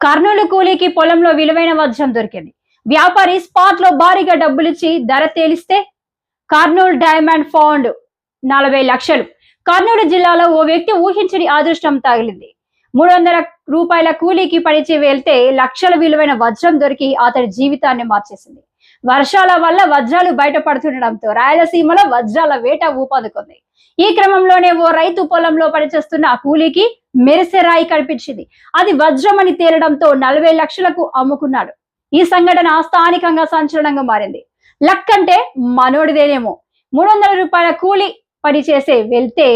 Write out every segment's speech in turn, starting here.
కర్నూలు కూలీకి పొలంలో విలువైన వజ్రం దొరికింది. వ్యాపారి స్పాట్ లో భారీగా డబ్బులిచ్చి ధర తేలిస్తే కర్నూలు డైమండ్ ఫౌండ్ 40 లక్షలు. కర్నూలు జిల్లాలో ఓ వ్యక్తి ఊహించని అదృష్టం తగిలింది. 300 రూపాయల కూలీకి పనిచి వెళ్తే లక్షల విలువైన వజ్రం దొరికి అతడి జీవితాన్ని మార్చేసింది. వర్షాల వల్ల వజ్రాలు బయటపడుతుండటంతో రాయలసీమలో వజ్రాల వేట ఊపందుకుంది. ఈ క్రమంలోనే ఓ రైతు పొలంలో పనిచేస్తున్న కూలీకి మెరిసే రాయి కనిపించింది. అది వజ్రం అని తేలడంతో 40 లక్షలకు అమ్ముకున్నాడు. ఈ సంఘటన స్థానికంగా సంచలనంగా మారింది. లక్ అంటే మనోడిదేనేమో. 300 రూపాయల కూలి పని చేసే వెళ్తే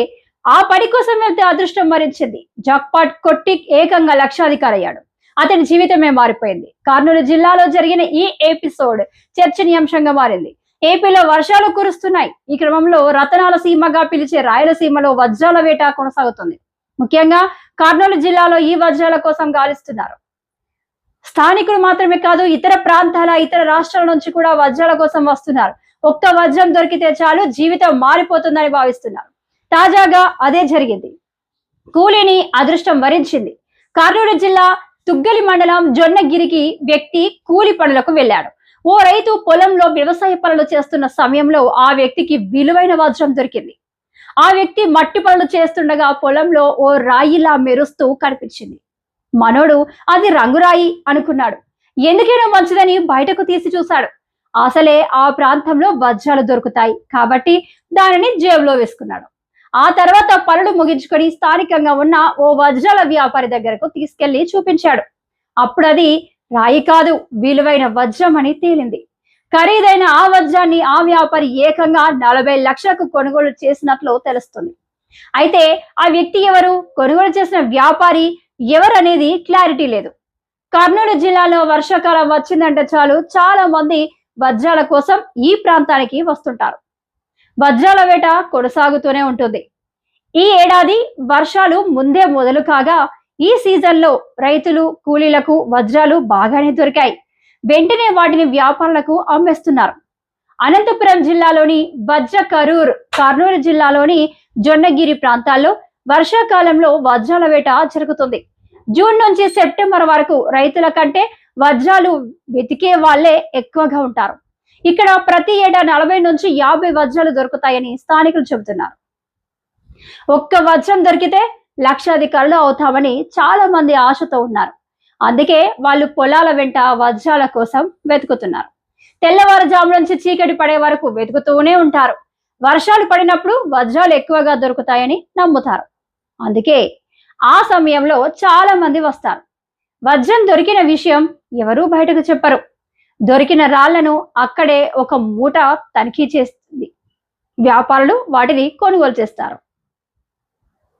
ఆ పని కోసం వెళ్తే అదృష్టం మరించింది. జాక్పాట్ కొట్టి ఏకంగా లక్షాధికారి అయ్యాడు. అతని జీవితమే మారిపోయింది. కర్నూలు జిల్లాలో జరిగిన ఈ ఎపిసోడ్ చర్చనీయాంశంగా మారింది. ఏపీలో వర్షాలు కురుస్తున్నాయి. ఈ క్రమంలో రతనాల సీమగా పిలిచే రాయలసీమలో వజ్రాల వేట కొనసాగుతుంది. ముఖ్యంగా కర్నూలు జిల్లాలో ఈ వజ్రాల కోసం గాలిస్తున్నారు. స్థానికులు మాత్రమే కాదు, ఇతర ప్రాంతాల ఇతర రాష్ట్రాల నుంచి కూడా వజ్రాల కోసం వస్తున్నారు. ఒక్క వజ్రం దొరికితే చాలు జీవితం మారిపోతుందని భావిస్తున్నారు. తాజాగా అదే జరిగింది. కూలీని అదృష్టం వరించింది. కర్నూలు జిల్లా తుగ్గలి మండలం జొన్నగిరికి వ్యక్తి కూలి పనులకు వెళ్ళాడు. ఓ రైతు పొలంలో వ్యవసాయ పనులు చేస్తున్న సమయంలో ఆ వ్యక్తికి విలువైన వజ్రం దొరికింది. ఆ వ్యక్తి మట్టి పనులు చేస్తుండగా పొలంలో ఓ రాయిలా మెరుస్తూ కనిపించింది. మనోడు అది రంగురాయి అనుకున్నాడు. ఎందుకైనా మంచిదని బయటకు తీసి చూశాడు. అసలే ఆ ప్రాంతంలో వజ్రాలు దొరుకుతాయి కాబట్టి దానిని జేబులో వేసుకున్నాడు. ఆ తర్వాత పనులు ముగించుకొని స్థానికంగా ఉన్న ఓ వజ్రాల వ్యాపారి దగ్గరకు తీసుకెళ్లి చూపించాడు. అప్పుడు అది రాయి కాదు, విలువైన వజ్రం అని తేలింది. ఖరీదైన ఆ వజ్రాన్ని ఆ వ్యాపారి ఏకంగా 40 లక్షలకు కొనుగోలు చేసినట్లు తెలుస్తుంది. అయితే ఆ వ్యక్తి ఎవరు, కొనుగోలు చేసిన వ్యాపారి ఎవరు అనేది క్లారిటీ లేదు. కర్నూలు జిల్లాలో వర్షాకాలం వచ్చిందంటే చాలు చాలా మంది వజ్రాల కోసం ఈ ప్రాంతానికి వస్తుంటారు. వజ్రాల వేట కొనసాగుతూనే ఉంటుంది. ఈ ఏడాది వర్షాలు ముందే మొదలు కాగా ఈ సీజన్లో రైతులు కూలీలకు వజ్రాలు బాగానే దొరికాయి. వెంటనే వాటిని వ్యాపారులకు అమ్మేస్తున్నారు. అనంతపురం జిల్లాలోని వజ్ర కరూర్, కర్నూలు జిల్లాలోని జొన్నగిరి ప్రాంతాల్లో వర్షాకాలంలో వజ్రాల వేట జరుగుతుంది. జూన్ నుంచి సెప్టెంబర్ వరకు రైతుల కంటే వజ్రాలు వెతికే వాళ్లే ఎక్కువగా ఉంటారు. ఇక్కడ ప్రతి ఏటా 40 నుంచి 50 వజ్రాలు దొరుకుతాయని స్థానికులు చెబుతున్నారు. ఒక్క వజ్రం దొరికితే లక్షాధికారులు అవుతామని చాలా మంది ఆశతో ఉన్నారు. అందుకే వాళ్ళు పొలాల వెంట వజ్రాల కోసం వెతుకుతున్నారు. తెల్లవారుజాము నుంచి చీకటి పడే వరకు వెతుకుతూనే ఉంటారు. వర్షాలు పడినప్పుడు వజ్రాలు ఎక్కువగా దొరుకుతాయని నమ్ముతారు. అందుకే ఆ సమయంలో చాలా మంది వస్తారు. వజ్రం దొరికిన విషయం ఎవరూ బయటకు చెప్పరు. దొరికిన రాళ్లను అక్కడే ఒక మూట తనిఖీ చేస్తుంది. వ్యాపారులు వాటిని కొనుగోలు చేస్తారు.